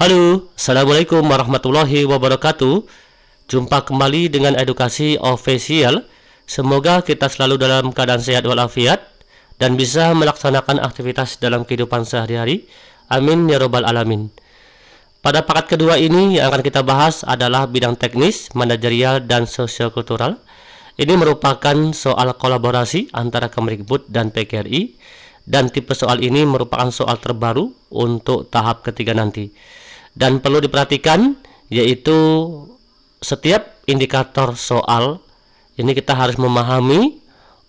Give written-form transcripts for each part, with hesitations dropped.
Halo, Assalamualaikum warahmatullahi wabarakatuh. Jumpa kembali dengan edukasi official. Semoga kita selalu dalam keadaan sehat walafiat dan bisa melaksanakan aktivitas dalam kehidupan sehari-hari. Amin ya robbal alamin. Pada paket kedua ini yang akan kita bahas adalah bidang teknis, manajerial, dan sosiokultural. Ini merupakan soal kolaborasi antara Kemdikbud dan PGRI, dan tipe soal ini merupakan soal terbaru untuk tahap ketiga nanti. Dan perlu diperhatikan yaitu setiap indikator soal ini kita harus memahami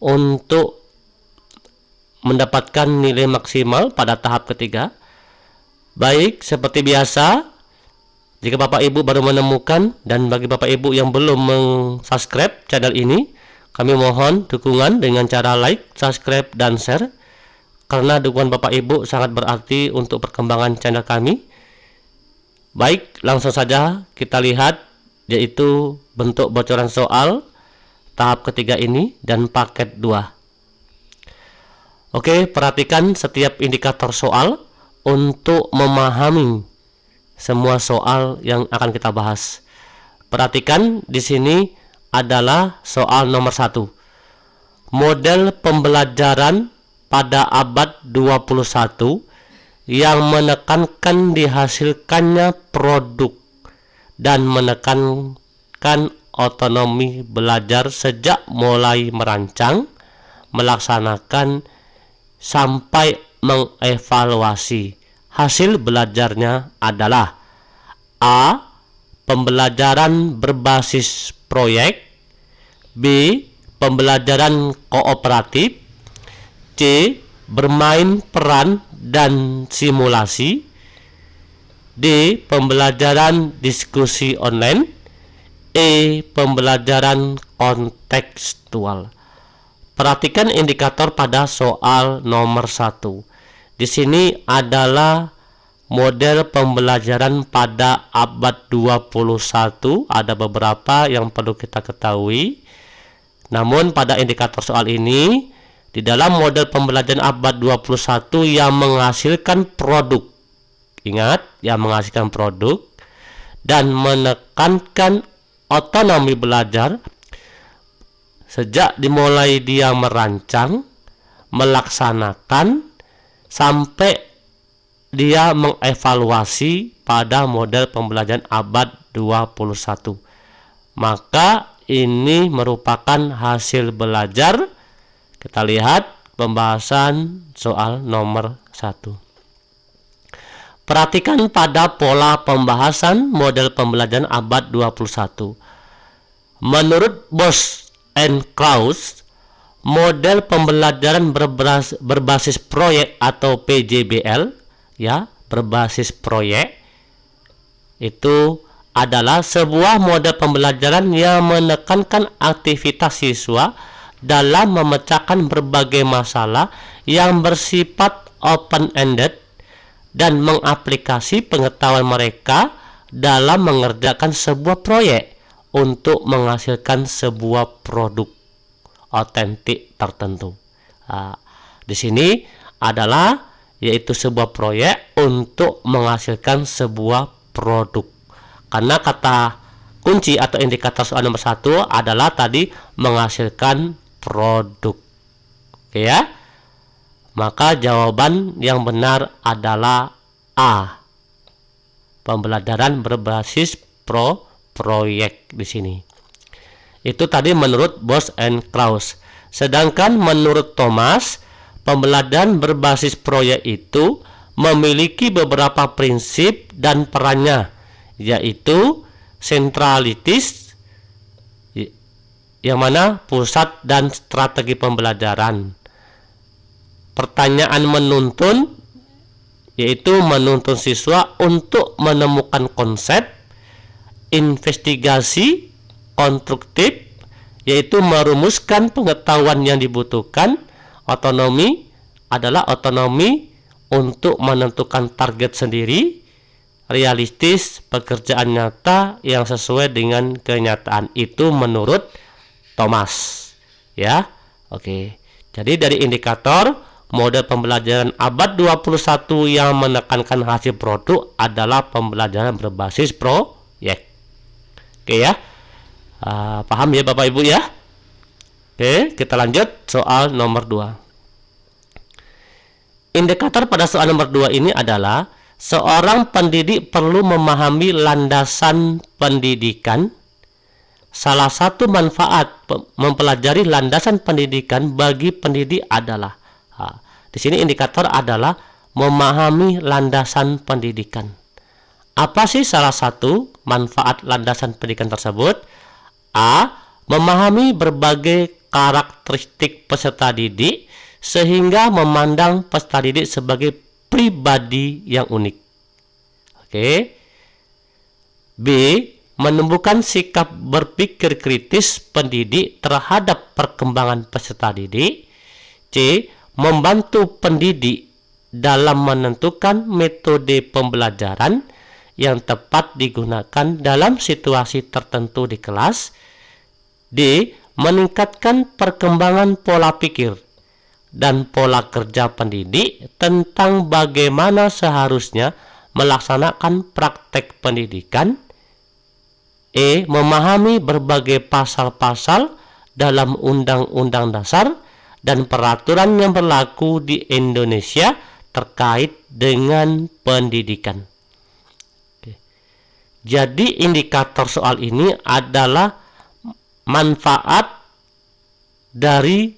untuk mendapatkan nilai maksimal pada tahap ketiga. Baik, seperti biasa, jika Bapak Ibu baru menemukan dan bagi Bapak Ibu yang belum subscribe channel ini, kami mohon dukungan dengan cara like, subscribe, dan share, karena dukungan Bapak Ibu sangat berarti untuk perkembangan channel kami. Baik, langsung saja kita lihat yaitu bentuk bocoran soal tahap ketiga ini dan paket 2. Oke, perhatikan setiap indikator soal untuk memahami semua soal yang akan kita bahas. Perhatikan di sini adalah soal nomor 1. Model pembelajaran pada abad 21 yang menekankan dihasilkannya produk dan menekankan otonomi belajar sejak mulai merancang, melaksanakan, sampai mengevaluasi. Hasil belajarnya adalah A. Pembelajaran berbasis proyek, B. Pembelajaran kooperatif, C. Bermain peran dan simulasi, D. Pembelajaran diskusi online, E. Pembelajaran kontekstual. Perhatikan indikator pada soal nomor 1. Di sini adalah model pembelajaran pada abad 21. Ada beberapa yang perlu kita ketahui. Namun pada indikator soal ini, di dalam model pembelajaran abad 21 yang menghasilkan produk, ingat, yang menghasilkan produk dan menekankan otonomi belajar sejak dimulai dia merancang, melaksanakan, sampai dia mengevaluasi pada model pembelajaran abad 21. Maka ini merupakan hasil belajar. Kita lihat pembahasan soal nomor 1. Perhatikan pada pola pembahasan model pembelajaran abad 21. Menurut Bosch and Krauss, model pembelajaran berbasis proyek atau PJBL, ya, berbasis proyek, itu adalah sebuah model pembelajaran yang menekankan aktivitas siswa dalam memecahkan berbagai masalah yang bersifat open-ended dan mengaplikasi pengetahuan mereka dalam mengerjakan sebuah proyek untuk menghasilkan sebuah produk otentik tertentu. Nah, di sini adalah yaitu sebuah proyek untuk menghasilkan sebuah produk. Karena kata kunci atau indikator soal nomor 1 adalah tadi menghasilkan produk. Oke ya. Maka jawaban yang benar adalah A. Pembelajaran berbasis proyek di sini. Itu tadi menurut Bosch and Krauss. Sedangkan menurut Thomas, pembelajaran berbasis proyek itu memiliki beberapa prinsip dan perannya, yaitu sentralitis, yang mana pusat dan strategi pembelajaran. Pertanyaan menuntun, yaitu menuntun siswa untuk menemukan konsep. Investigasi konstruktif, yaitu merumuskan pengetahuan yang dibutuhkan. Otonomi adalah otonomi untuk menentukan target sendiri. Realistis, pekerjaan nyata yang sesuai dengan kenyataan. Itu menurut Thomas, ya. Oke. Jadi dari indikator Model pembelajaran abad 21 yang menekankan hasil produk adalah pembelajaran berbasis proyek. Oke ya, paham ya Bapak Ibu ya? Oke, kita lanjut soal nomor 2. Indikator pada soal nomor 2 ini adalah seorang pendidik perlu memahami landasan pendidikan. Salah satu manfaat mempelajari landasan pendidikan bagi pendidik adalah, di sini indikator adalah memahami landasan pendidikan. Apa sih salah satu manfaat landasan pendidikan tersebut? A. Memahami berbagai karakteristik peserta didik sehingga memandang peserta didik sebagai pribadi yang unik. Oke. B. Menumbuhkan sikap berpikir kritis pendidik terhadap perkembangan peserta didik. C. Membantu pendidik dalam menentukan metode pembelajaran yang tepat digunakan dalam situasi tertentu di kelas. D. Meningkatkan perkembangan pola pikir dan pola kerja pendidik tentang bagaimana seharusnya melaksanakan praktek pendidikan. E. Memahami berbagai pasal-pasal dalam Undang-Undang Dasar dan peraturan yang berlaku di Indonesia terkait dengan pendidikan. Oke. Jadi indikator soal ini adalah manfaat dari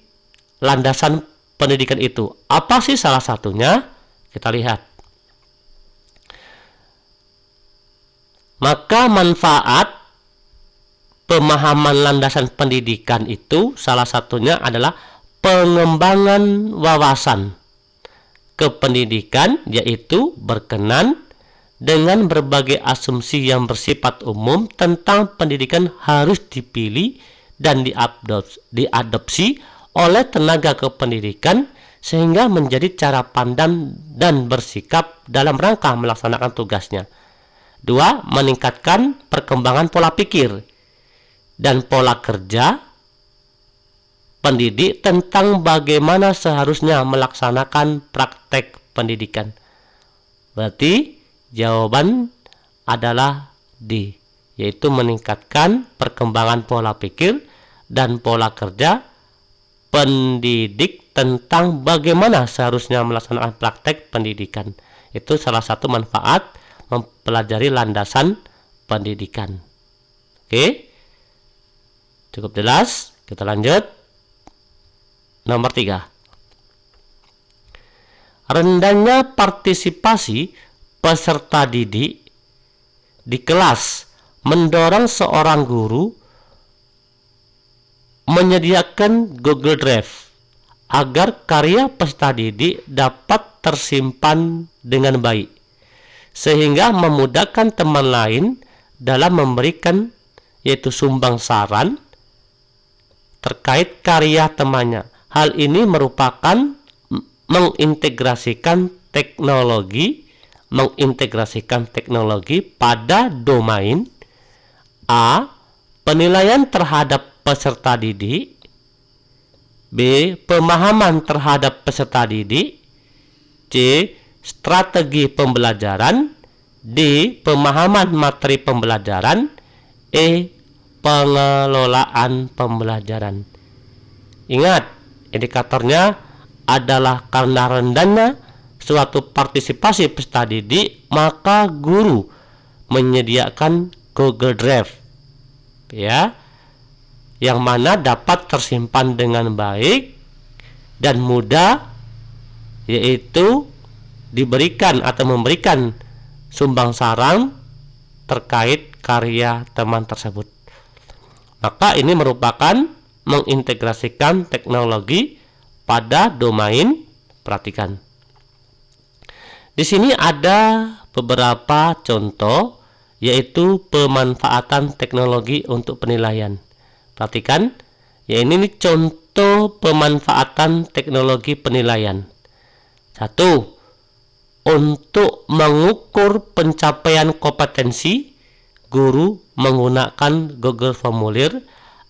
landasan pendidikan itu. Apa sih salah satunya? Kita lihat. Maka manfaat pemahaman landasan pendidikan itu salah satunya adalah pengembangan wawasan kependidikan, yaitu berkenan dengan berbagai asumsi yang bersifat umum tentang pendidikan harus dipilih dan diadopsi oleh tenaga kependidikan sehingga menjadi cara pandang dan bersikap dalam rangka melaksanakan tugasnya. 2. Meningkatkan perkembangan pola pikir dan pola kerja pendidik tentang bagaimana seharusnya melaksanakan praktek pendidikan. Berarti jawaban adalah D, yaitu meningkatkan perkembangan pola pikir dan pola kerja pendidik tentang bagaimana seharusnya melaksanakan praktek pendidikan. Itu salah satu manfaat mempelajari landasan pendidikan. Oke, cukup jelas. Kita lanjut. Nomor 3. Rendahnya partisipasi peserta didik di kelas mendorong seorang guru menyediakan Google Drive agar karya peserta didik dapat tersimpan dengan baik, sehingga memudahkan teman lain dalam memberikan, yaitu sumbang saran terkait karya temannya. Hal ini merupakan mengintegrasikan teknologi pada domain A. Penilaian terhadap peserta didik. B. Pemahaman terhadap peserta didik. C. Strategi pembelajaran. D. Pemahaman materi pembelajaran. E. Pengelolaan pembelajaran. Ingat, indikatornya adalah karena rendahnya suatu partisipasi peserta didik, maka guru menyediakan Google Drive, ya, yang mana dapat tersimpan dengan baik dan mudah, yaitu diberikan atau memberikan sumbang saran terkait karya teman tersebut. Maka ini merupakan mengintegrasikan teknologi pada domain. Perhatikan. Di sini ada beberapa contoh, yaitu pemanfaatan teknologi untuk penilaian. Perhatikan, ya ini contoh pemanfaatan teknologi penilaian. 1. Untuk mengukur pencapaian kompetensi, guru menggunakan Google Formulir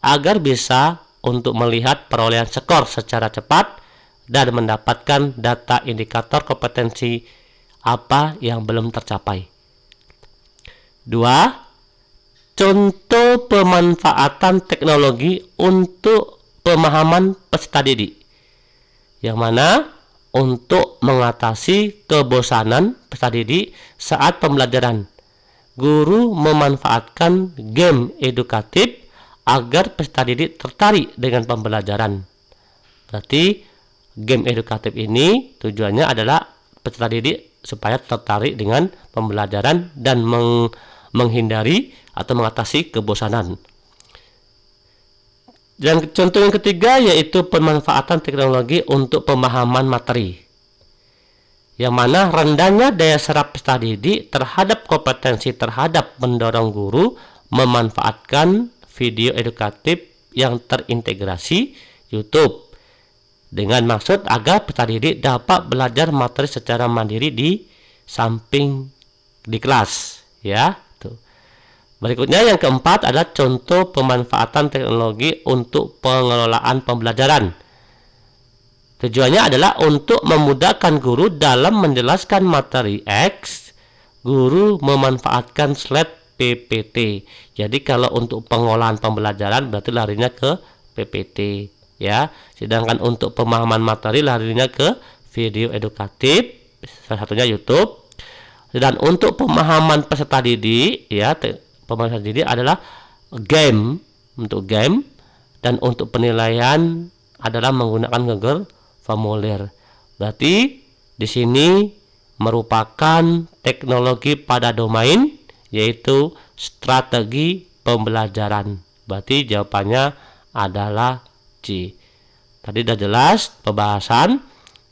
agar bisa untuk melihat perolehan skor secara cepat dan mendapatkan data indikator kompetensi apa yang belum tercapai. 2. Contoh pemanfaatan teknologi untuk pemahaman peserta didik, yang mana untuk mengatasi kebosanan peserta didik saat pembelajaran, guru memanfaatkan game edukatif agar peserta didik tertarik dengan pembelajaran. Berarti game edukatif ini tujuannya adalah peserta didik supaya tertarik dengan pembelajaran dan menghindari atau mengatasi kebosanan. Dan contoh yang ketiga yaitu pemanfaatan teknologi untuk pemahaman materi, yang mana rendahnya daya serap peserta didik terhadap kompetensi terhadap mendorong guru memanfaatkan video edukatif yang terintegrasi YouTube dengan maksud agar peserta didik dapat belajar materi secara mandiri di samping di kelas, ya. Berikutnya yang keempat adalah contoh pemanfaatan teknologi untuk pengelolaan pembelajaran. Tujuannya adalah untuk memudahkan guru dalam menjelaskan materi X. Guru memanfaatkan slide PPT. Jadi kalau untuk pengolahan pembelajaran berarti larinya ke PPT, ya. Sedangkan untuk pemahaman materi larinya ke video edukatif, salah satunya YouTube. Dan untuk pemahaman peserta didik, ya, pemahaman peserta didik adalah game, untuk game, dan untuk penilaian adalah menggunakan Google Formulir. Berarti di sini merupakan teknologi pada domain yaitu strategi pembelajaran. Berarti jawabannya adalah C. Tadi sudah jelas pembahasan,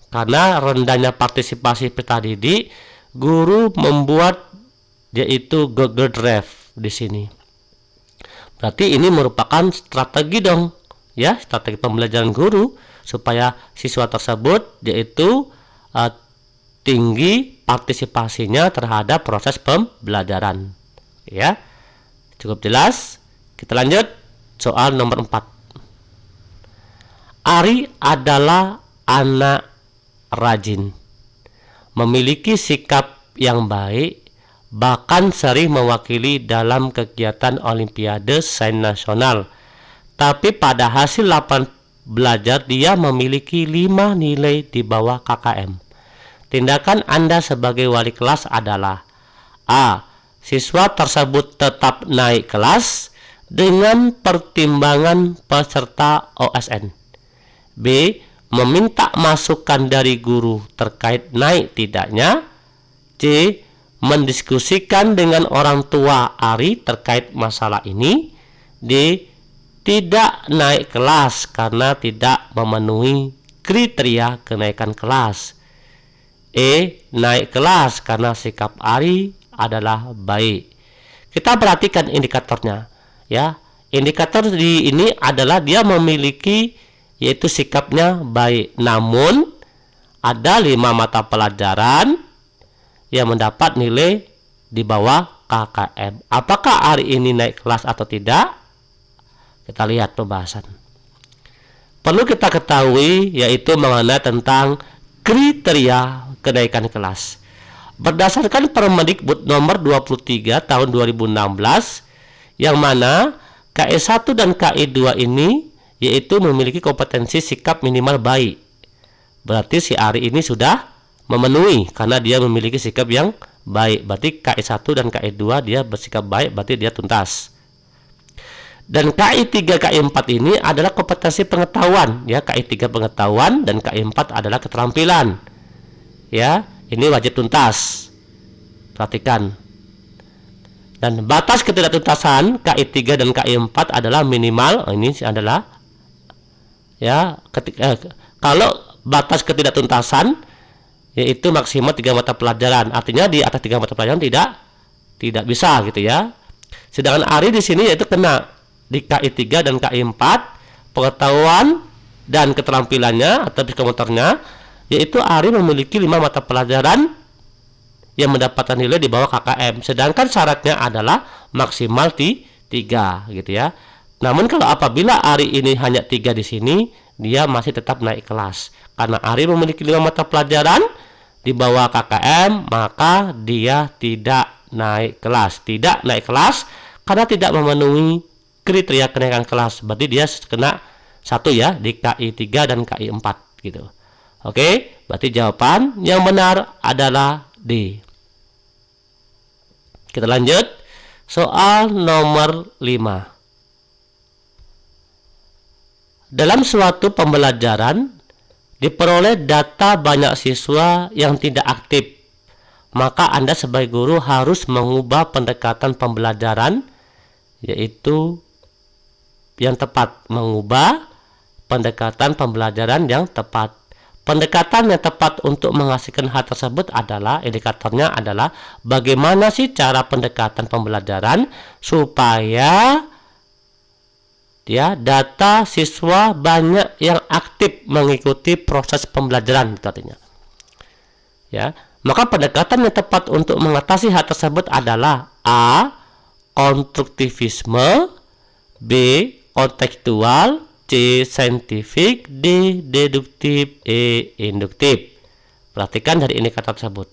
karena rendahnya partisipasi peserta didik, guru membuat yaitu Google Drive di sini. Berarti ini merupakan strategi dong, ya, strategi pembelajaran guru supaya siswa tersebut yaitu tinggi partisipasinya terhadap proses pembelajaran, ya. Cukup jelas. Kita lanjut soal nomor 4. Ari adalah anak rajin, memiliki sikap yang baik, bahkan sering mewakili dalam kegiatan Olimpiade Sains Nasional. Tapi pada hasil laporan belajar dia memiliki 5 nilai di bawah KKM. Tindakan Anda sebagai wali kelas adalah: A. Siswa tersebut tetap naik kelas dengan pertimbangan peserta OSN. B. Meminta masukan dari guru terkait naik tidaknya. C. Mendiskusikan dengan orang tua Ari terkait masalah ini. D. Tidak naik kelas karena tidak memenuhi kriteria kenaikan kelas. E. Naik kelas karena sikap Ari adalah baik. Kita perhatikan indikatornya, ya. Indikator di ini adalah dia memiliki yaitu sikapnya baik, namun ada 5 mata pelajaran yang mendapat nilai di bawah KKM. Apakah Ari ini naik kelas atau tidak? Kita lihat pembahasan. Perlu kita ketahui yaitu mengenai tentang kriteria kenaikan kelas. Berdasarkan Permendikbud nomor 23 tahun 2016, yang mana KE 1 dan KE 2 ini yaitu memiliki kompetensi sikap minimal baik. Berarti si Ari ini sudah memenuhi karena dia memiliki sikap yang baik. Berarti KE 1 dan KE 2 dia bersikap baik, berarti dia tuntas. Dan KE 3, KE 4 ini adalah kompetensi pengetahuan, ya. KE 3 pengetahuan dan KE 4 adalah keterampilan. Ya, ini wajib tuntas. Perhatikan. Dan batas ketidaktuntasan KE 3 dan KE 4 adalah minimal, ini adalah, ya, kalau batas ketidaktuntasan yaitu maksimal 3 mata pelajaran. Artinya di atas 3 mata pelajaran tidak bisa gitu, ya. Sedangkan Ari di sini yaitu kena di KE 3 dan KE 4 pengetahuan dan keterampilannya atau psikomotornya, yaitu Ari memiliki 5 mata pelajaran yang mendapatkan nilai di bawah KKM. Sedangkan syaratnya adalah maksimal 3 gitu, ya. Namun kalau apabila Ari ini hanya 3 di sini, dia masih tetap naik kelas. Karena Ari memiliki 5 mata pelajaran di bawah KKM, maka dia tidak naik kelas. Tidak naik kelas karena tidak memenuhi kriteria kenaikan kelas. Berarti dia kena 1 ya di KI 3 dan KI 4 gitu. Oke, berarti jawaban yang benar adalah D. Kita lanjut. Soal nomor 5. Dalam suatu pembelajaran diperoleh data banyak siswa yang tidak aktif. Maka Anda sebagai guru harus mengubah pendekatan pembelajaran, yaitu yang tepat, mengubah pendekatan pembelajaran yang tepat. Pendekatan yang tepat untuk menghasilkan hal tersebut adalah, indikatornya adalah bagaimana sih cara pendekatan pembelajaran supaya ya data siswa banyak yang aktif mengikuti proses pembelajaran, gitu artinya. Ya, maka pendekatan yang tepat untuk mengatasi hal tersebut adalah A. konstruktivisme, B. kontekstual, C. saintifik, D. deduktif, E. induktif. Perhatikan dari indikator tersebut.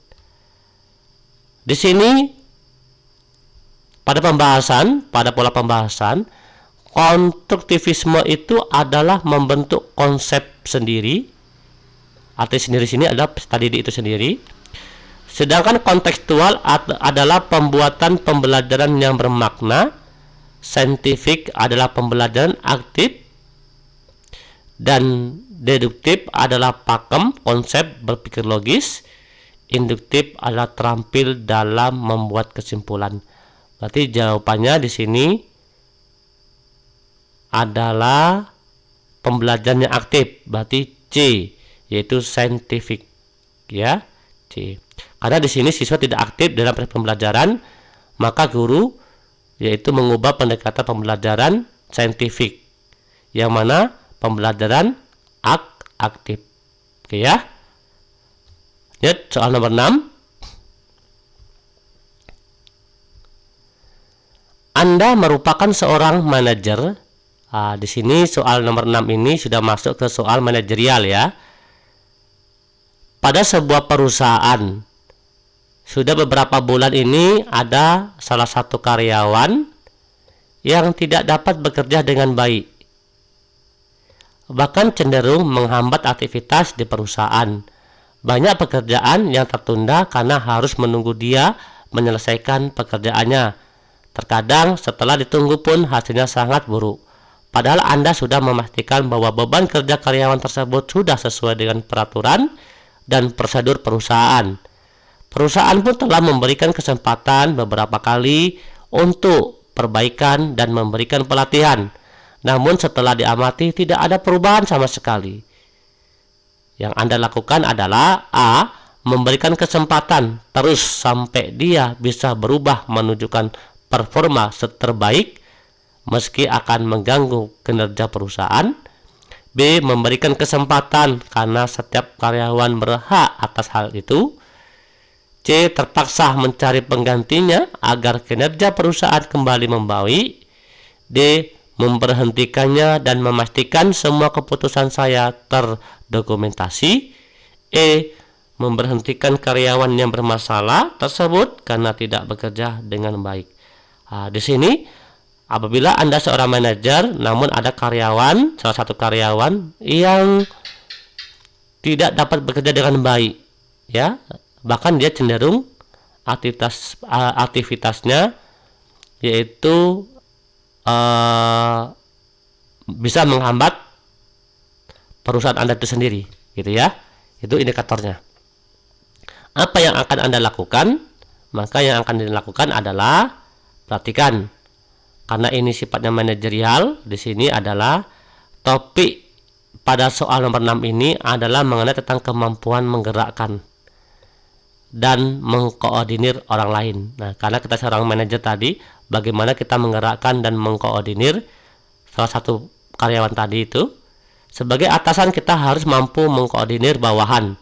Di sini pada pola pembahasan, konstruktivisme itu adalah membentuk konsep sendiri. Arti sendiri sini adalah tadi itu sendiri. Sedangkan kontekstual adalah pembuatan pembelajaran yang bermakna. Saintifik adalah pembelajaran aktif. Dan deduktif adalah pakem, konsep, berpikir logis. Induktif adalah terampil dalam membuat kesimpulan. Berarti jawabannya di sini adalah pembelajaran yang aktif, berarti C, yaitu saintifik, ya, C. Karena di sini siswa tidak aktif dalam proses pembelajaran, maka guru yaitu mengubah pendekatan pembelajaran saintifik, yang mana pembelajaran aktif. Oke ya. Lihat soal nomor 6. Anda merupakan seorang manajer. Di sini soal nomor 6 ini sudah masuk ke soal manajerial ya. Pada sebuah perusahaan, sudah beberapa bulan ini ada salah satu karyawan yang tidak dapat bekerja dengan baik. Bahkan cenderung menghambat aktivitas di perusahaan. Banyak pekerjaan yang tertunda karena harus menunggu dia menyelesaikan pekerjaannya. Terkadang setelah ditunggu pun hasilnya sangat buruk. Padahal Anda sudah memastikan bahwa beban kerja karyawan tersebut sudah sesuai dengan peraturan dan prosedur perusahaan. Perusahaan pun telah memberikan kesempatan beberapa kali untuk perbaikan dan memberikan pelatihan. Namun setelah diamati tidak ada perubahan sama sekali. Yang Anda lakukan adalah A. memberikan kesempatan terus sampai dia bisa berubah menunjukkan performa terbaik meski akan mengganggu kinerja perusahaan. B. memberikan kesempatan karena setiap karyawan berhak atas hal itu. C. terpaksa mencari penggantinya agar kinerja perusahaan kembali membaik. D. memberhentikannya dan memastikan semua keputusan saya terdokumentasi. E. memberhentikan karyawan yang bermasalah tersebut karena tidak bekerja dengan baik. Di sini apabila Anda seorang manajer namun ada karyawan, salah satu karyawan yang tidak dapat bekerja dengan baik, ya, bahkan dia cenderung aktivitasnya yaitu bisa menghambat perusahaan Anda itu sendiri, gitu ya. Itu indikatornya. Apa yang akan Anda lakukan? Maka yang akan dilakukan adalah perhatikan. Karena ini sifatnya manajerial, di sini adalah topik pada soal nomor 6 ini adalah mengenai tentang kemampuan menggerakkan dan mengkoordinir orang lain. Nah, karena kita seorang manajer tadi, bagaimana kita menggerakkan dan mengkoordinir salah satu karyawan tadi itu. Sebagai atasan kita harus mampu mengkoordinir bawahan,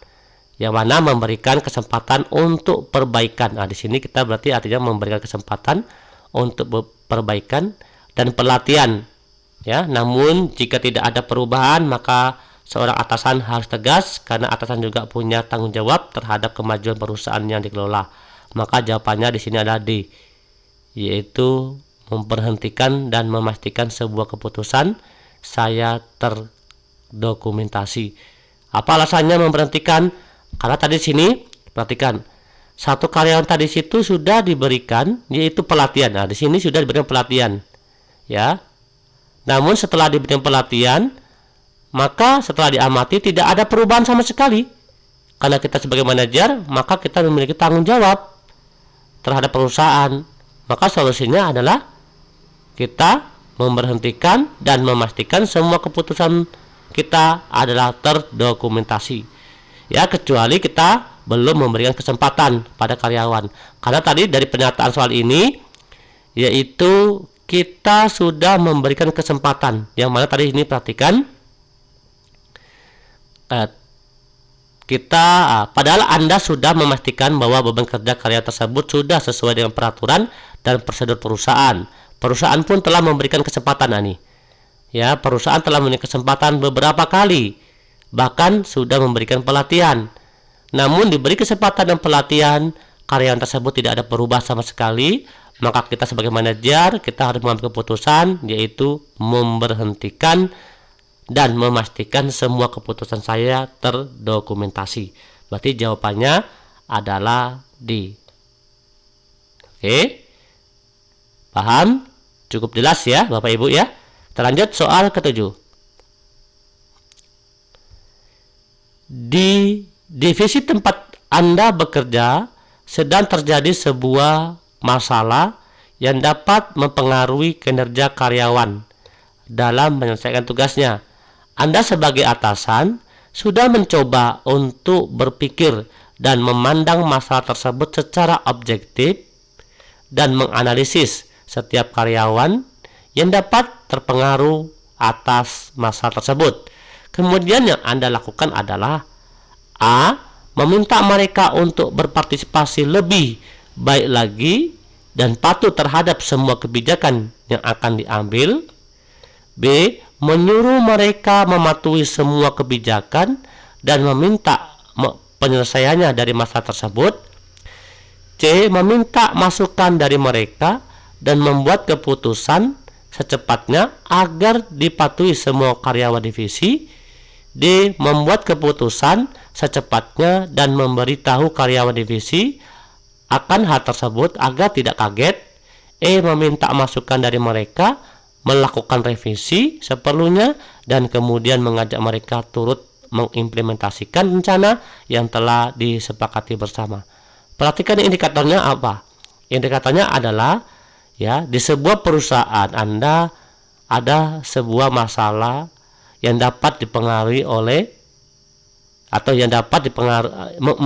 yang mana memberikan kesempatan untuk perbaikan. Nah, di sini kita berarti artinya memberikan kesempatan untuk perbaikan dan pelatihan Ya, namun jika tidak ada perubahan, maka seorang atasan harus tegas karena atasan juga punya tanggung jawab terhadap kemajuan perusahaan yang dikelola. Maka jawabannya di sini adalah D, yaitu memberhentikan dan memastikan sebuah keputusan saya terdokumentasi. Apa alasannya memberhentikan? Karena tadi di sini perhatikan, satu karyawan tadi situ sudah diberikan yaitu pelatihan. Nah, di sini sudah diberikan pelatihan. Ya. Namun setelah diberikan pelatihan, maka setelah diamati tidak ada perubahan sama sekali. Karena kita sebagai manajer, maka kita memiliki tanggung jawab terhadap perusahaan. Maka solusinya adalah kita memberhentikan dan memastikan semua keputusan kita adalah terdokumentasi. Ya, kecuali kita belum memberikan kesempatan pada karyawan. Karena tadi dari pernyataan soal ini, yaitu kita sudah memberikan kesempatan. Yang mana tadi ini perhatikan, padahal Anda sudah memastikan bahwa beban kerja karyawan tersebut sudah sesuai dengan peraturan dan prosedur perusahaan. Perusahaan pun telah memberikan kesempatan nih. Ya, perusahaan telah memberikan kesempatan beberapa kali, bahkan sudah memberikan pelatihan. Namun diberi kesempatan dan pelatihan, karyawan tersebut tidak ada perubahan sama sekali, maka kita sebagai manajer kita harus mengambil keputusan, yaitu memberhentikan dan memastikan semua keputusan saya terdokumentasi. Berarti jawabannya adalah D. Oke, paham? Cukup jelas ya Bapak Ibu ya. Kita lanjut soal ke-7. Di divisi tempat Anda bekerja sedang terjadi sebuah masalah yang dapat mempengaruhi kinerja karyawan dalam menyelesaikan tugasnya. Anda sebagai atasan sudah mencoba untuk berpikir dan memandang masalah tersebut secara objektif dan menganalisis setiap karyawan yang dapat terpengaruh atas masalah tersebut. Kemudian yang Anda lakukan adalah A. Meminta mereka untuk berpartisipasi lebih baik lagi dan patuh terhadap semua kebijakan yang akan diambil. B. Menyuruh mereka mematuhi semua kebijakan dan meminta penyelesaiannya dari masalah tersebut. C. Meminta masukan dari mereka dan membuat keputusan secepatnya agar dipatuhi semua karyawan divisi. D. Membuat keputusan secepatnya dan memberitahu karyawan divisi akan hal tersebut agar tidak kaget. E. Meminta masukan dari mereka, melakukan revisi seperlunya, dan kemudian mengajak mereka turut mengimplementasikan rencana yang telah disepakati bersama. Perhatikan indikatornya apa? Indikatornya adalah ya, di sebuah perusahaan Anda ada sebuah masalah yang dapat dipengaruhi oleh atau yang dapat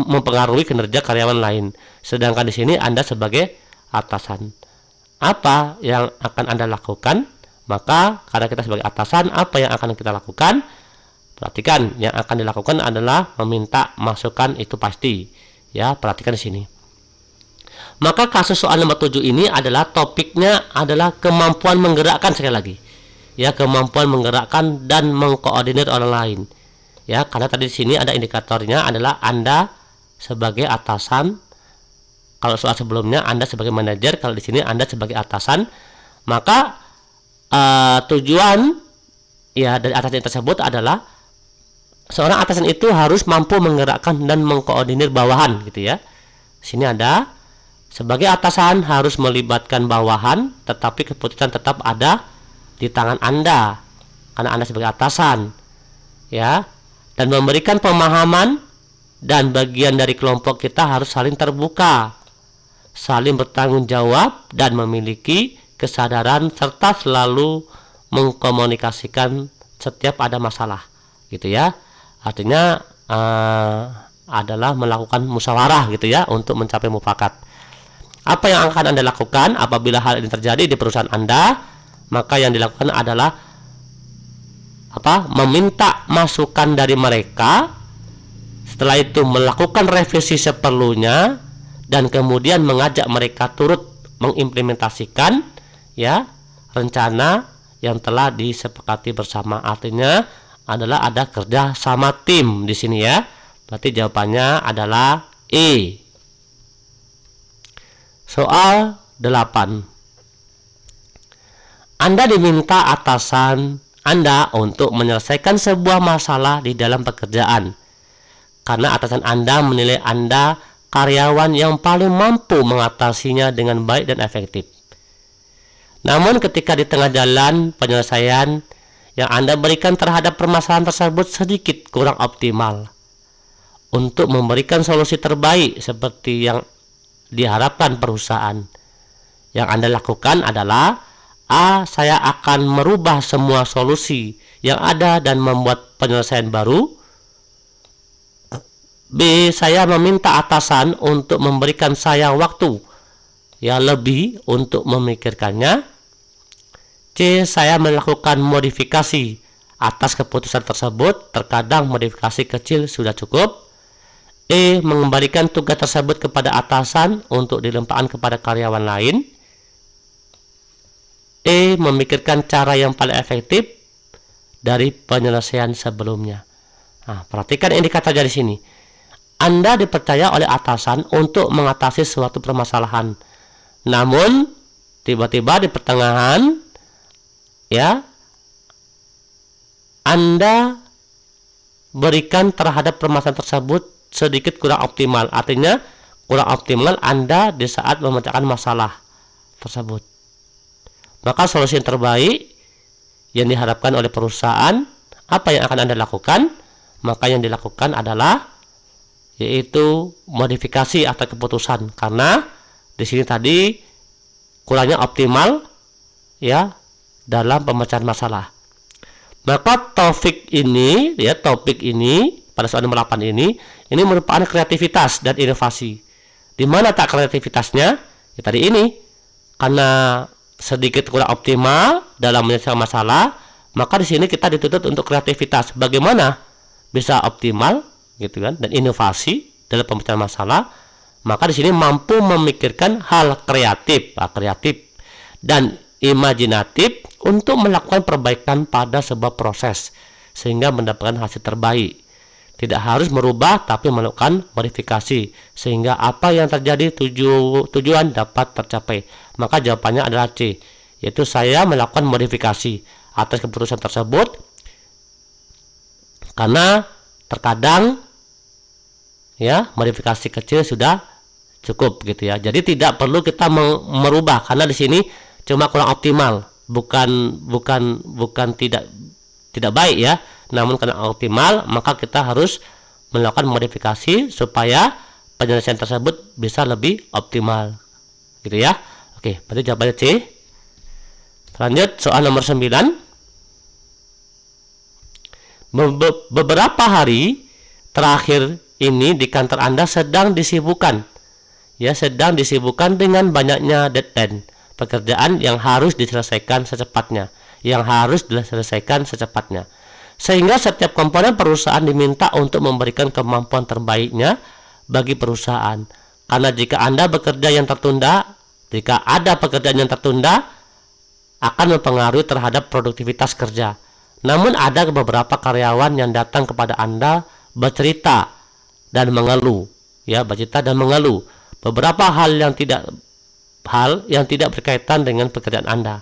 mempengaruhi kinerja karyawan lain. Sedangkan di sini Anda sebagai atasan, apa yang akan Anda lakukan? Maka karena kita sebagai atasan, apa yang akan kita lakukan? Perhatikan, yang akan dilakukan adalah meminta masukan, itu pasti. Ya, perhatikan di sini. Maka kasus soal nomor 7 ini adalah topiknya adalah kemampuan menggerakkan, sekali lagi. Ya, kemampuan menggerakkan dan mengkoordinir orang lain. Ya, karena tadi di sini ada indikatornya adalah Anda sebagai atasan. Kalau soal sebelumnya Anda sebagai manajer, kalau di sini Anda sebagai atasan. Maka tujuan ya dari atasan tersebut adalah seorang atasan itu harus mampu menggerakkan dan mengkoordinir bawahan, gitu ya. Sini ada sebagai atasan harus melibatkan bawahan, tetapi keputusan tetap ada di tangan Anda karena Anda sebagai atasan, ya. Dan memberikan pemahaman dan bagian dari kelompok kita harus saling terbuka, saling bertanggung jawab dan memiliki kesadaran serta selalu mengkomunikasikan setiap ada masalah, gitu ya. Artinya adalah melakukan musyawarah, gitu ya, untuk mencapai mufakat. Apa yang akan Anda lakukan apabila hal ini terjadi di perusahaan Anda? Maka yang dilakukan adalah meminta masukan dari mereka, setelah itu melakukan revisi seperlunya, dan kemudian mengajak mereka turut mengimplementasikan ya rencana yang telah disepakati bersama. Artinya adalah ada kerja sama tim di sini ya. Berarti jawabannya adalah E. Soal 8. Anda diminta atasan Anda untuk menyelesaikan sebuah masalah di dalam pekerjaan. Karena atasan Anda menilai Anda karyawan yang paling mampu mengatasinya dengan baik dan efektif. Namun ketika di tengah jalan penyelesaian yang Anda berikan terhadap permasalahan tersebut sedikit kurang optimal. Untuk memberikan solusi terbaik seperti yang diharapkan perusahaan, yang Anda lakukan adalah A. Saya akan merubah semua solusi yang ada dan membuat penyelesaian baru. B. Saya meminta atasan untuk memberikan saya waktu yang lebih untuk memikirkannya. C. Saya melakukan modifikasi atas keputusan tersebut. Terkadang modifikasi kecil sudah cukup. E. Mengembalikan tugas tersebut kepada atasan untuk dilimpahkan kepada karyawan lain. E. Memikirkan cara yang paling efektif dari penyelesaian sebelumnya. Nah, perhatikan indikator dari sini. Anda dipercaya oleh atasan untuk mengatasi suatu permasalahan. Namun, tiba-tiba di pertengahan, ya, Anda berikan terhadap permasalahan tersebut sedikit kurang optimal. Artinya, kurang optimal Anda di saat memecahkan masalah tersebut. Maka solusi yang terbaik yang diharapkan oleh perusahaan, apa yang akan Anda lakukan? Maka yang dilakukan adalah yaitu modifikasi atau keputusan, karena di sini tadi kurangnya optimal ya dalam pemecahan masalah. Maka topik ini pada soal nomor 8 ini merupakan kreativitas dan inovasi. Di mana tak kreativitasnya? Ya tadi ini, karena sedikit kurang optimal dalam menyelesaikan masalah, maka di sini kita dituntut untuk kreativitas. Bagaimana bisa optimal, gitu kan, dan inovasi dalam pemecahan masalah. Maka di sini mampu memikirkan hal kreatif dan imajinatif untuk melakukan perbaikan pada sebuah proses sehingga mendapatkan hasil terbaik. Tidak harus merubah tapi melakukan modifikasi sehingga apa yang terjadi tujuan dapat tercapai. Maka jawabannya adalah C, yaitu saya melakukan modifikasi atas keputusan tersebut, karena terkadang ya modifikasi kecil sudah cukup gitu ya. Jadi tidak perlu kita merubah, karena di sini cuma kurang optimal, bukan tidak baik ya, namun karena optimal maka kita harus melakukan modifikasi supaya penyelesaian tersebut bisa lebih optimal gitu ya. Oke, berarti jawabannya C. Lanjut soal nomor 9. Beberapa hari terakhir ini di kantor Anda sedang disibukkan dengan banyaknya deadline pekerjaan yang harus diselesaikan secepatnya, sehingga setiap komponen perusahaan diminta untuk memberikan kemampuan terbaiknya bagi perusahaan. Karena jika Anda ada pekerjaan yang tertunda akan mempengaruhi terhadap produktivitas kerja. Namun ada beberapa karyawan yang datang kepada Anda bercerita dan mengeluh, beberapa hal yang tidak berkaitan dengan pekerjaan Anda.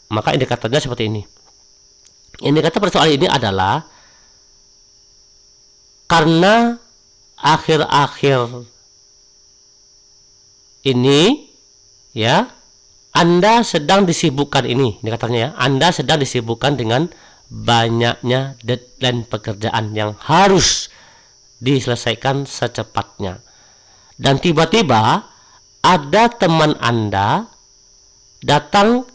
Maka indikatornya seperti ini. Indikator pada soal ini adalah karena akhir-akhir ini ya Anda sedang disibukkan Anda sedang disibukkan dengan banyaknya deadline pekerjaan yang harus diselesaikan secepatnya. Dan tiba-tiba ada teman Anda datang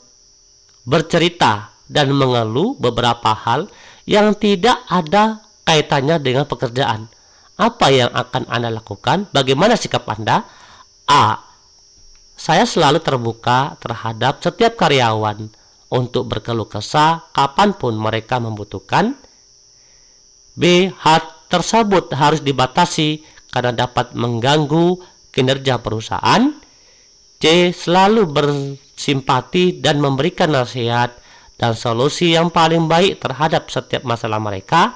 bercerita dan mengeluh beberapa hal yang tidak ada kaitannya dengan pekerjaan. Apa yang akan Anda lakukan? Bagaimana sikap Anda? A. Saya selalu terbuka terhadap setiap karyawan untuk berkeluh kesah kapanpun mereka membutuhkan. B. Hal tersebut harus dibatasi karena dapat mengganggu kinerja perusahaan. C. Selalu bersimpati dan memberikan nasihat dan solusi yang paling baik terhadap setiap masalah mereka.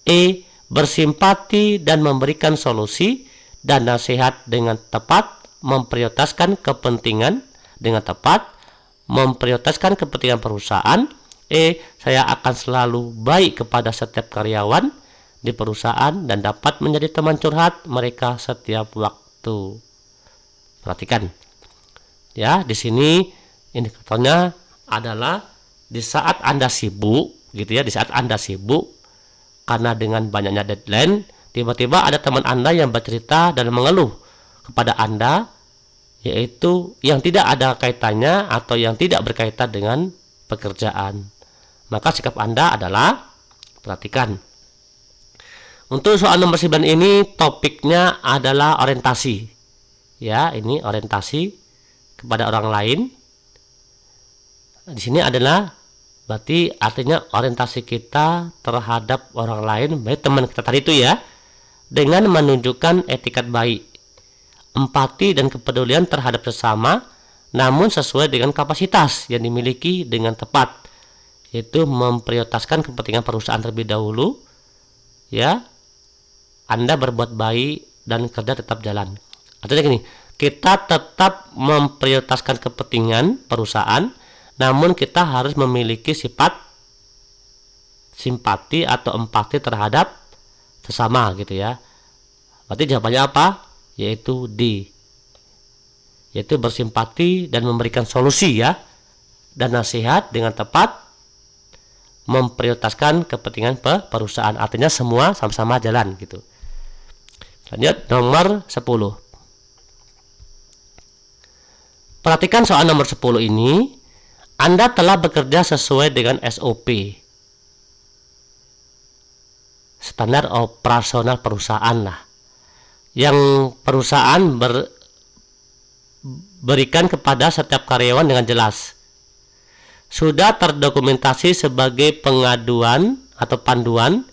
E. Bersimpati dan memberikan solusi dan nasihat dengan tepat, memprioritaskan kepentingan dengan tepat, memprioritaskan kepentingan perusahaan. E. Saya akan selalu baik kepada setiap karyawan di perusahaan dan dapat menjadi teman curhat mereka setiap waktu. Perhatikan. Ya, di sini indikatornya adalah di saat Anda sibuk, gitu ya, di saat Anda sibuk karena dengan banyaknya deadline, tiba-tiba ada teman Anda yang bercerita dan mengeluh kepada Anda, yaitu yang tidak ada kaitannya atau yang tidak berkaitan dengan pekerjaan. Maka sikap Anda adalah, perhatikan. Untuk soal nomor 9 ini topiknya adalah orientasi. Ya, ini orientasi kepada orang lain. Di sini adalah berarti artinya orientasi kita terhadap orang lain, baik teman kita tadi itu ya, dengan menunjukkan etikat baik, empati dan kepedulian terhadap sesama, namun sesuai dengan kapasitas yang dimiliki dengan tepat, yaitu memprioritaskan kepentingan perusahaan terlebih dahulu. Ya, Anda berbuat baik dan kerja tetap jalan. Artinya gini, kita tetap memprioritaskan kepentingan perusahaan, namun kita harus memiliki sifat simpati atau empati terhadap sesama, gitu ya. Berarti jawabannya apa? Yaitu D. Yaitu bersimpati dan memberikan solusi ya, dan nasihat dengan tepat, memprioritaskan kepentingan perusahaan. Artinya semua sama-sama jalan gitu. Lanjut nomor 10. Perhatikan soal nomor 10 ini. Anda telah bekerja sesuai dengan SOP, standar operasional perusahaan lah, yang perusahaan berikan kepada setiap karyawan dengan jelas. Sudah terdokumentasi sebagai pengaduan atau panduan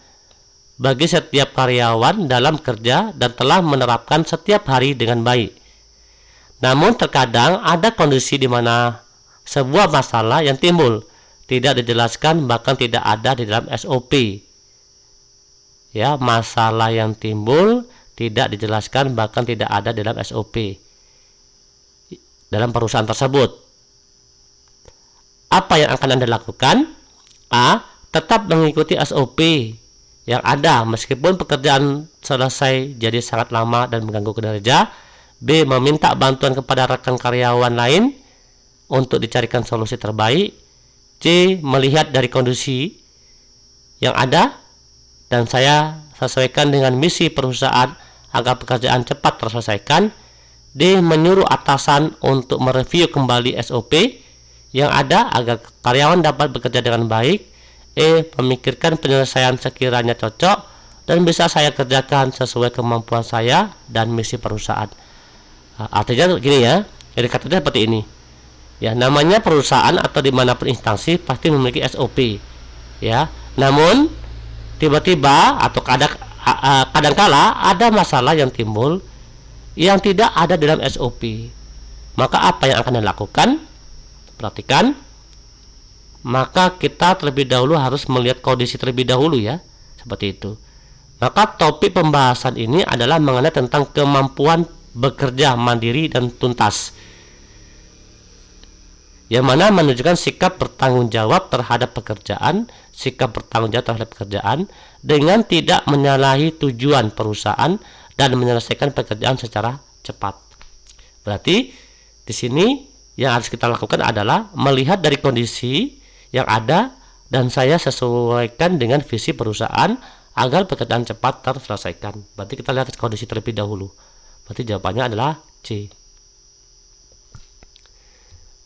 bagi setiap karyawan dalam kerja dan telah menerapkan setiap hari dengan baik. Namun terkadang ada kondisi di mana sebuah masalah yang timbul tidak dijelaskan, bahkan tidak ada di dalam SOP. Ya, masalah yang timbul tidak dijelaskan, bahkan tidak ada di dalam SOP dalam perusahaan tersebut. Apa yang akan Anda lakukan? A. Tetap mengikuti SOP yang ada meskipun pekerjaan selesai jadi sangat lama dan mengganggu kinerja. B. Meminta bantuan kepada rekan karyawan lain untuk dicarikan solusi terbaik. C. Melihat dari kondisi yang ada dan saya sesuaikan dengan misi perusahaan agar pekerjaan cepat terselesaikan. D. Menyuruh atasan untuk mereview kembali SOP yang ada agar karyawan dapat bekerja dengan baik. E. Memikirkan penyelesaian sekiranya cocok dan bisa saya kerjakan sesuai kemampuan saya dan misi perusahaan. Artinya gini ya, jadi katanya seperti ini. Ya, namanya perusahaan atau dimanapun instansi pasti memiliki SOP. Ya, namun tiba-tiba atau kadangkala ada masalah yang timbul yang tidak ada dalam SOP. Maka apa yang akan dilakukan? Perhatikan. Maka kita terlebih dahulu harus melihat kondisi terlebih dahulu ya, seperti itu. Maka topik pembahasan ini adalah mengenai tentang kemampuan bekerja mandiri dan tuntas, yang mana menunjukkan sikap bertanggung jawab terhadap pekerjaan, sikap bertanggung jawab terhadap pekerjaan dengan tidak menyalahi tujuan perusahaan dan menyelesaikan pekerjaan secara cepat. Berarti di sini yang harus kita lakukan adalah melihat dari kondisi yang ada dan saya sesuaikan dengan visi perusahaan agar pekerjaan cepat terselesaikan. Berarti kita lihat kondisi terlebih dahulu. Berarti jawabannya adalah C.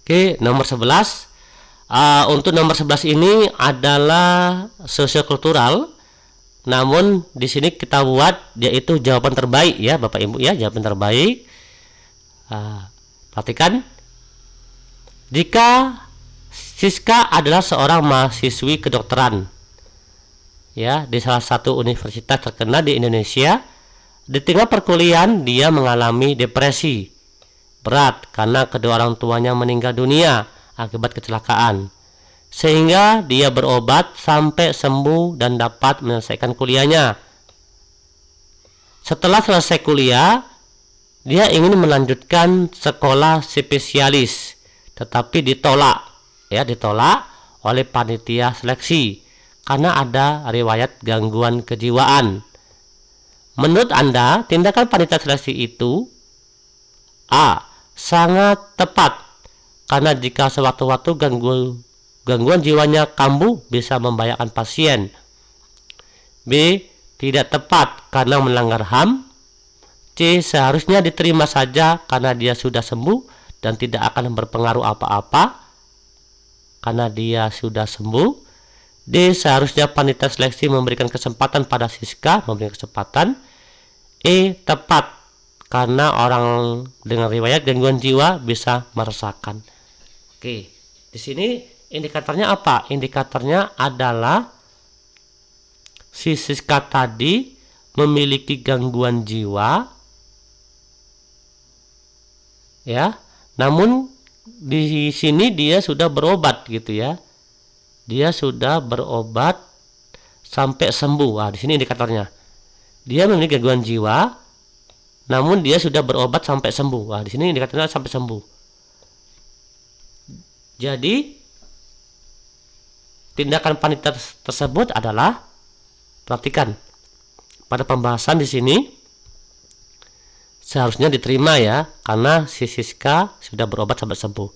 Oke, nomor 11. Untuk nomor 11 ini adalah sosiokultural. Namun di sini kita buat yaitu jawaban terbaik ya, Bapak Ibu ya, jawaban terbaik. Perhatikan. Jika Siska adalah seorang mahasiswi kedokteran ya di salah satu universitas terkenal di Indonesia, di tengah perkuliahan dia mengalami depresi berat karena kedua orang tuanya meninggal dunia akibat kecelakaan, sehingga dia berobat sampai sembuh dan dapat menyelesaikan kuliahnya. Setelah selesai kuliah, dia ingin melanjutkan sekolah spesialis, tetapi ditolak oleh panitia seleksi karena ada riwayat gangguan kejiwaan. Menurut Anda, tindakan panitia seleksi itu A. Sangat tepat, karena jika sewaktu-waktu gangguan jiwanya kambuh bisa membahayakan pasien. B. Tidak tepat karena melanggar HAM. C. Seharusnya diterima saja karena dia sudah sembuh dan tidak akan berpengaruh apa-apa karena dia sudah sembuh. D. Seharusnya panitia seleksi memberikan kesempatan pada Siska, memberikan kesempatan. E. Tepat karena orang dengan riwayat gangguan jiwa bisa meresahkan. Oke, di sini indikatornya apa? Indikatornya adalah si Siska tadi memiliki gangguan jiwa, ya. Namun di sini dia sudah berobat gitu ya. Dia sudah berobat sampai sembuh. Nah, di sini indikatornya. Dia memiliki gangguan jiwa, namun dia sudah berobat sampai sembuh. Nah, di sini indikatornya sampai sembuh. Jadi tindakan panitia tersebut adalah, perhatikan pada pembahasan di sini seharusnya diterima ya, karena si Siska sudah berobat sampai sembuh.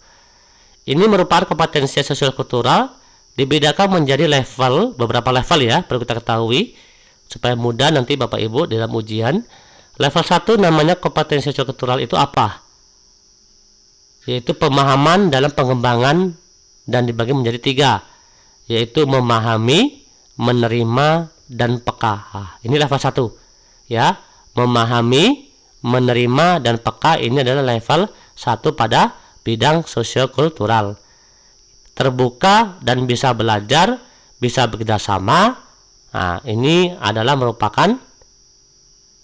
Ini merupakan kompetensi sosial kultural, dibedakan menjadi level, beberapa level ya, perlu kita ketahui supaya mudah nanti Bapak Ibu dalam ujian. Level 1 namanya kompetensi sosial kultural itu apa? Yaitu pemahaman dalam pengembangan dan dibagi menjadi 3, yaitu memahami, menerima, dan peka. Nah, ini level 1 ya, memahami, menerima, dan peka. Ini adalah level 1 pada bidang sosiokultural. Terbuka dan bisa belajar, bisa bekerja sama. Nah, ini adalah merupakan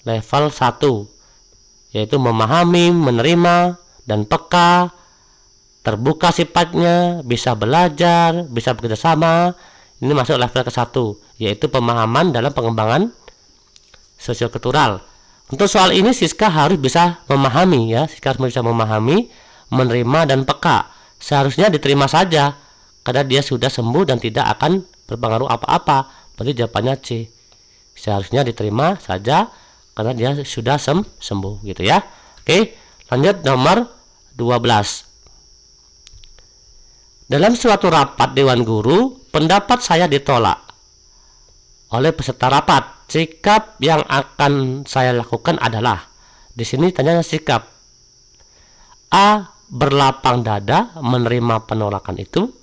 level 1, yaitu memahami, menerima, dan peka, terbuka sifatnya, bisa belajar, bisa bekerja sama. Ini masuk level ke-1, yaitu pemahaman dalam pengembangan sosiokultural. Untuk soal ini Siska harus bisa memahami ya, Siska harus bisa memahami, menerima, dan peka. Seharusnya diterima saja karena dia sudah sembuh dan tidak akan berpengaruh apa-apa. Berarti jawabannya C. Seharusnya diterima saja karena dia sudah sembuh gitu ya. Oke, lanjut nomor 12. Dalam suatu rapat Dewan Guru, pendapat saya ditolak oleh peserta rapat. Sikap yang akan saya lakukan adalah, di sini tanya sikap. A. Berlapang dada menerima penolakan itu.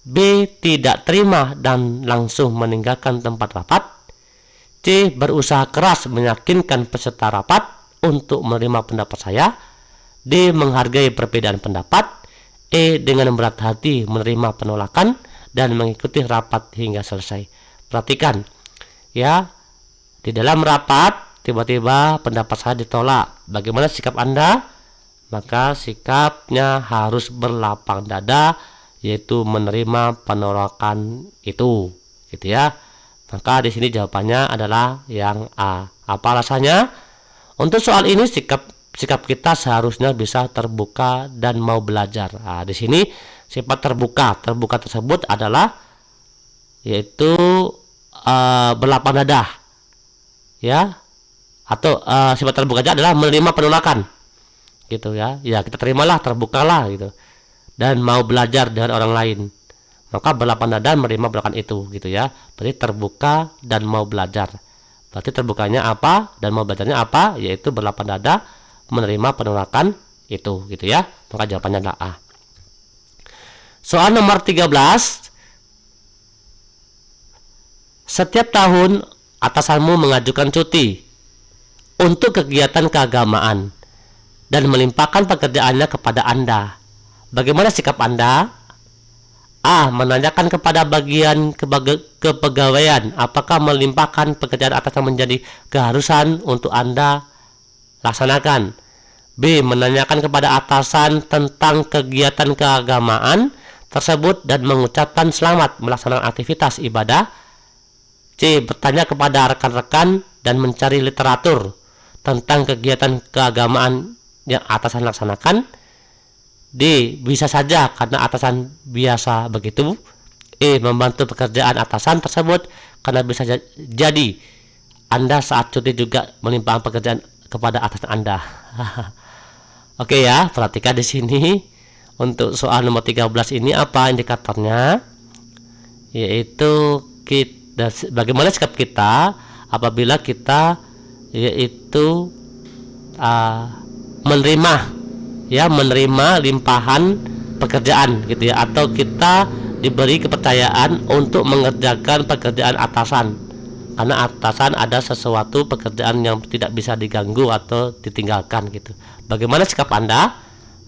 B. Tidak terima dan langsung meninggalkan tempat rapat. C. Berusaha keras meyakinkan peserta rapat untuk menerima pendapat saya. D. Menghargai perbedaan pendapat. E. Dengan berat hati menerima penolakan dan mengikuti rapat hingga selesai. Perhatikan ya, di dalam rapat tiba-tiba pendapat saya ditolak. Bagaimana sikap Anda? Maka sikapnya harus berlapang dada, yaitu menerima penolakan itu, gitu ya. Maka di sini jawabannya adalah yang A. Apa alasannya? Untuk soal ini sikap kita seharusnya bisa terbuka dan mau belajar. Nah, di sini sifat terbuka tersebut adalah yaitu berlapang dada, ya, atau sifat terbukanya adalah menerima penolakan, gitu ya. Ya kita terimalah, terbukalah gitu, dan mau belajar dengan orang lain. Maka berlapang dada menerima penolakan itu, gitu ya. Berarti terbuka dan mau belajar. Berarti terbukanya apa dan mau belajarnya apa? Yaitu berlapang dada menerima penolakan itu, gitu ya. Maka jawabannya adalah A. Soal nomor 13. Setiap tahun atasanmu mengajukan cuti untuk kegiatan keagamaan dan melimpahkan pekerjaannya kepada Anda. Bagaimana sikap Anda? A. Menanyakan kepada bagian kepegawaian apakah melimpahkan pekerjaan atasan menjadi keharusan untuk Anda laksanakan. B. Menanyakan kepada atasan tentang kegiatan keagamaan tersebut dan mengucapkan selamat melaksanakan aktivitas ibadah. C. Bertanya kepada rekan-rekan dan mencari literatur tentang kegiatan keagamaan yang atasan laksanakan. D. Bisa saja karena atasan biasa begitu. E. Membantu pekerjaan atasan tersebut karena bisa jadi Anda saat cuti juga melimpahkan pekerjaan kepada atasan Anda. Oke ya, perhatikan di sini untuk soal nomor 13 ini apa indikatornya? Yaitu bagaimana sikap kita apabila kita yaitu menerima limpahan pekerjaan gitu ya, atau kita diberi kepercayaan untuk mengerjakan pekerjaan atasan karena atasan ada sesuatu pekerjaan yang tidak bisa diganggu atau ditinggalkan gitu. Bagaimana sikap Anda?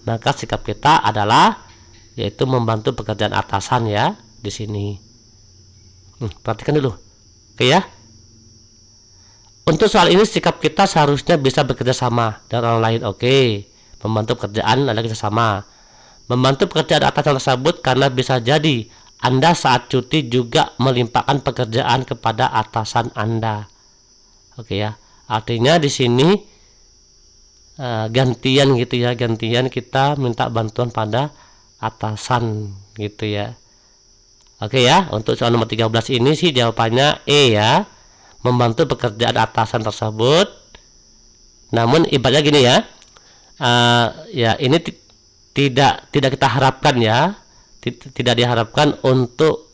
Maka sikap kita adalah yaitu membantu pekerjaan atasan ya di sini. Perhatikan dulu. Oke ya. Untuk soal ini sikap kita seharusnya bisa bekerja sama dengan orang lain. Oke. Membantu pekerjaan adalah kerjasama. Membantu pekerjaan atasan tersebut karena bisa jadi Anda saat cuti juga melimpahkan pekerjaan kepada atasan Anda. Oke ya. Artinya di sini gantian gitu ya, gantian kita minta bantuan pada atasan gitu ya. Oke ya, untuk soal nomor 13 ini sih jawabannya E ya. Membantu pekerjaan atasan tersebut. Namun ibaratnya gini ya. Ya ini tidak kita harapkan ya, tidak diharapkan untuk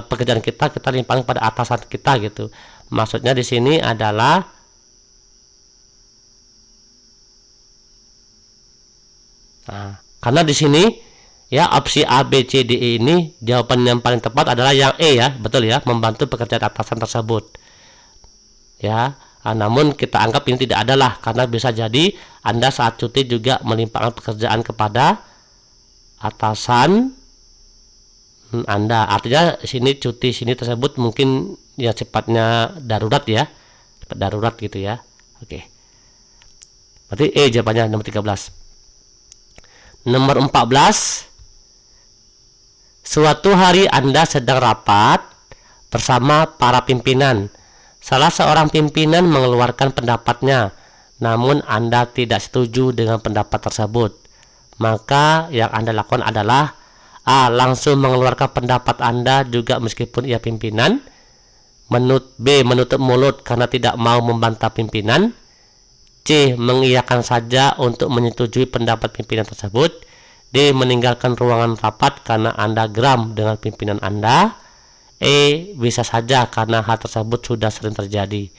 pekerjaan kita limpahkan pada atasan kita gitu. Maksudnya di sini adalah karena di sini ya opsi A, B, C, D, E ini jawaban yang paling tepat adalah yang E ya, betul ya, membantu pekerjaan atasan tersebut ya. Namun kita anggap ini tidak adalah karena bisa jadi Anda saat cuti juga melimpahkan pekerjaan kepada atasan Anda. Artinya sini cuti sini tersebut mungkin ya sifatnya darurat ya, darurat gitu ya. Oke. Berarti E jawabannya nomor 13. Nomor 14. Suatu hari Anda sedang rapat bersama para pimpinan. Salah seorang pimpinan mengeluarkan pendapatnya, namun Anda tidak setuju dengan pendapat tersebut. Maka yang Anda lakukan adalah A. Langsung mengeluarkan pendapat Anda juga meskipun ia pimpinan. B. Menutup mulut karena tidak mau membantah pimpinan. C. Mengiyakan saja untuk menyetujui pendapat pimpinan tersebut. D. Meninggalkan ruangan rapat karena Anda geram dengan pimpinan Anda. E. Bisa saja karena hal tersebut sudah sering terjadi.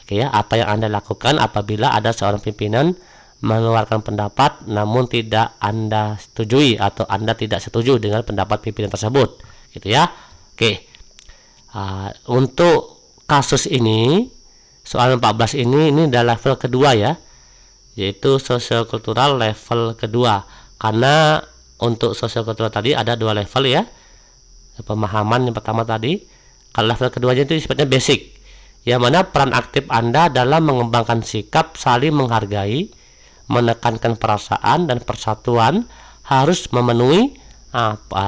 Oke ya, apa yang Anda lakukan apabila ada seorang pimpinan mengeluarkan pendapat namun tidak Anda setujui atau Anda tidak setuju dengan pendapat pimpinan tersebut gitu ya. Oke. Untuk kasus ini soal 14 ini adalah level kedua ya, yaitu sosial kultural level kedua. Karena untuk sosial kultural tadi ada dua level ya, pemahaman yang pertama tadi. Kalau level keduanya itu sifatnya basic, yang mana peran aktif Anda dalam mengembangkan sikap saling menghargai, menekankan perasaan dan persatuan harus memenuhi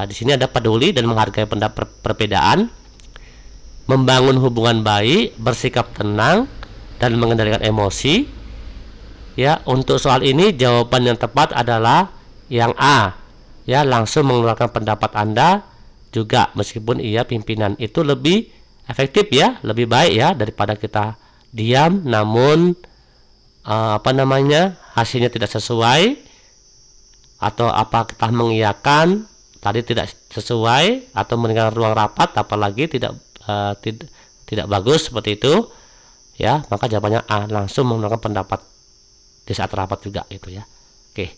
di sini ada peduli dan menghargai pendapat perbedaan, membangun hubungan baik, bersikap tenang dan mengendalikan emosi. Ya, untuk soal ini jawaban yang tepat adalah yang A. Ya, langsung mengeluarkan pendapat Anda juga meskipun ia pimpinan. Itu lebih efektif ya, lebih baik ya daripada kita diam namun hasilnya tidak sesuai, atau apa kita mengiyakan tadi tidak sesuai atau meninggalkan ruang rapat apalagi tidak bagus seperti itu ya. Maka jawabannya A, langsung mengeluarkan pendapat di saat rapat juga itu ya. Oke.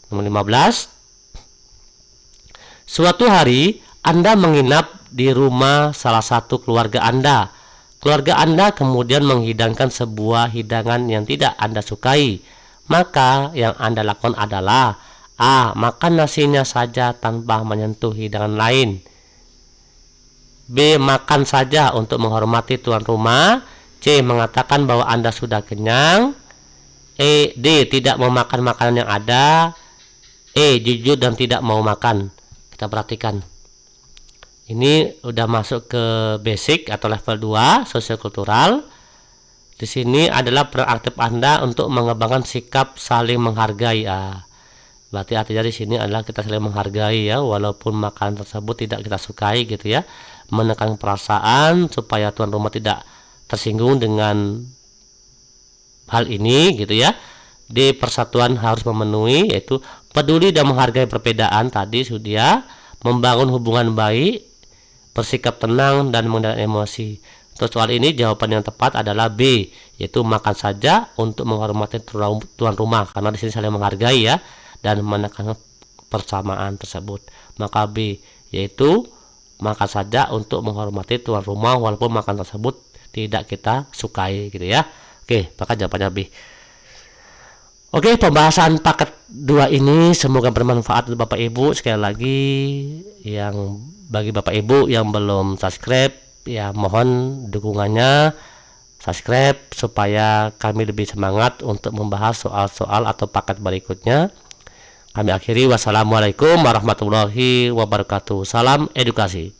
Nomor 15. Suatu hari Anda menginap di rumah salah satu keluarga Anda. Keluarga Anda kemudian menghidangkan sebuah hidangan yang tidak Anda sukai. Maka yang Anda lakukan adalah A. Makan nasinya saja tanpa menyentuh hidangan lain. B. Makan saja untuk menghormati tuan rumah. C. Mengatakan bahwa Anda sudah kenyang. D. Tidak mau makan makanan yang ada. E. Jujur dan tidak mau makan. Kita perhatikan. Ini udah masuk ke basic atau level 2 sosiokultural. Di sini adalah peran aktif Anda untuk mengembangkan sikap saling menghargai. Berarti artinya di sini adalah kita saling menghargai ya, walaupun makanan tersebut tidak kita sukai gitu ya. Menekan perasaan supaya tuan rumah tidak tersinggung dengan hal ini gitu ya. Di persatuan harus memenuhi, yaitu peduli dan menghargai perbedaan tadi sudah, membangun hubungan baik, bersikap tenang dan mengendalikan emosi. Untuk soal ini jawaban yang tepat adalah B, yaitu makan saja untuk menghormati tuan rumah, karena di sini saling menghargai ya dan menekan persamaan tersebut. Maka B, yaitu makan saja untuk menghormati tuan rumah walaupun makan tersebut tidak kita sukai gitu ya. Oke, maka jawabannya B. Oke, pembahasan paket 2 ini semoga bermanfaat untuk Bapak Ibu. Sekali lagi, yang bagi Bapak Ibu yang belum subscribe, ya mohon dukungannya subscribe supaya kami lebih semangat untuk membahas soal-soal atau paket berikutnya. Kami akhiri, wassalamualaikum warahmatullahi wabarakatuh. Salam edukasi.